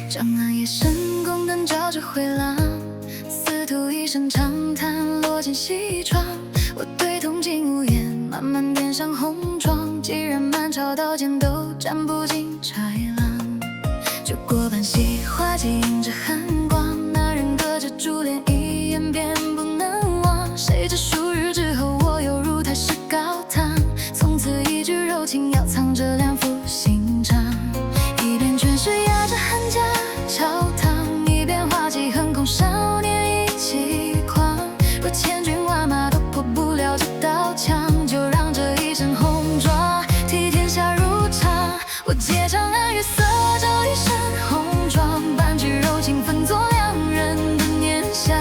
江岸夜深，宫灯照着回廊，司徒一声长叹，落进西窗。我对铜镜无言，慢慢点上红妆。既然满朝刀剑都斩不尽豺狼，酒过半溪，花季映着寒光。那人隔着珠帘，一眼便不能忘。谁知数日之后，我又入台试高堂。从此一句柔情，要藏着两副心肠。一边全是压着寒家朝堂，一边花季横空，少年意气狂。若千军万马都破不了这道墙，就让这一身红妆替天下如常。我借长安月色，照一身红妆，半句柔情分作两人的念想。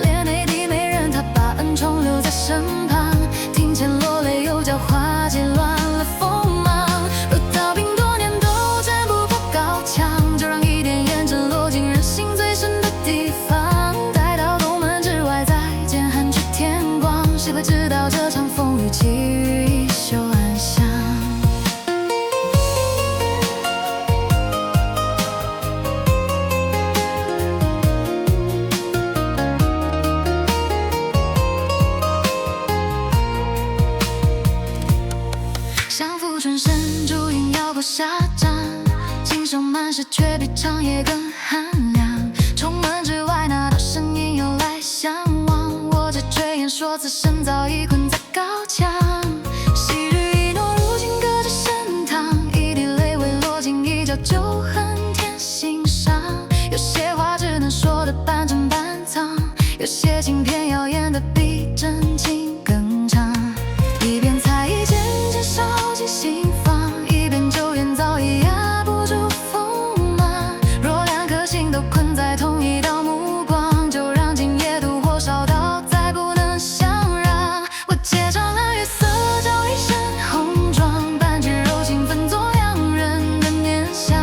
连内地美人，她把恩宠留在身旁，庭前落泪，又叫花季乱了锋芒。若刀兵多年都斩不破高墙，就让一点胭脂落进人心最深的地方。待到东门之外，再见寒去天光，谁会知道这场风雨起于衣袖暗香。相扶春深，烛影摇过沙帐，琴声满室，却比长夜更寒凉。重门之外，那道身影又来相望。我这垂眼说，此生早已困在高墙。昔日一诺，如今隔着深堂，一滴泪未落尽，一朝旧恨添心伤。有些话只能说得半真半藏，有些情偏要演得比真情更长。一边才艺渐渐烧进心房，一边酒缘早已压不住锋芒。若两颗心都困在同一道目光，就让今夜妒火烧到再不能相让。我借长安月色，照一身红妆，半句柔情分作两人的念想。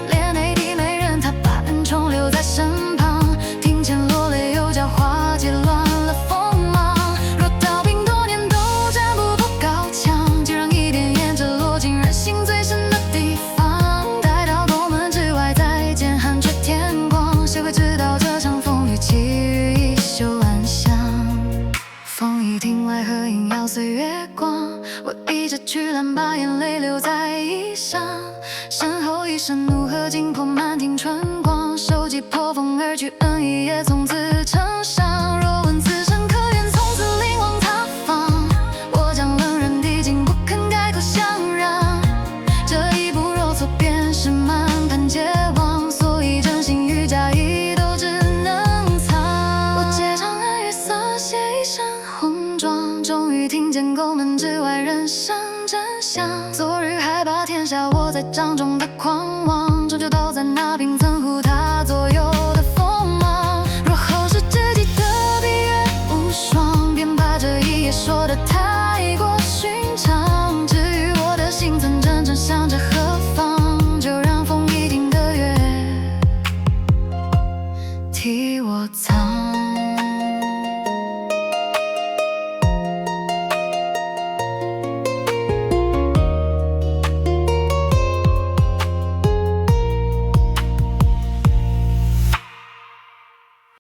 连内地美人，她把恩宠留在身旁，庭前落泪，又叫花季乱了锋芒。若刀兵多年都斩不破高墙，就让一点胭脂落进人心最深的地方。待到东门之外，再见寒去天光，谁会知道这场风雨起于衣袖暗香。风一停，外合影摇碎月光，我倚着曲栏，把眼泪留在衣裳。身后一声怒喝，惊破满庭春光，手机破风而去，恩义也从此成伤。若问此生可愿从此流亡他方，我将冷人递进，不肯改口相让。这一步若错，便是满盘皆忘，所以真心与假意都只能藏。我借长安月色，写一身红妆，终于听见宫门之外人声真响。昨日还把天下握在掌中的狂妄，终究倒在那平层湖台。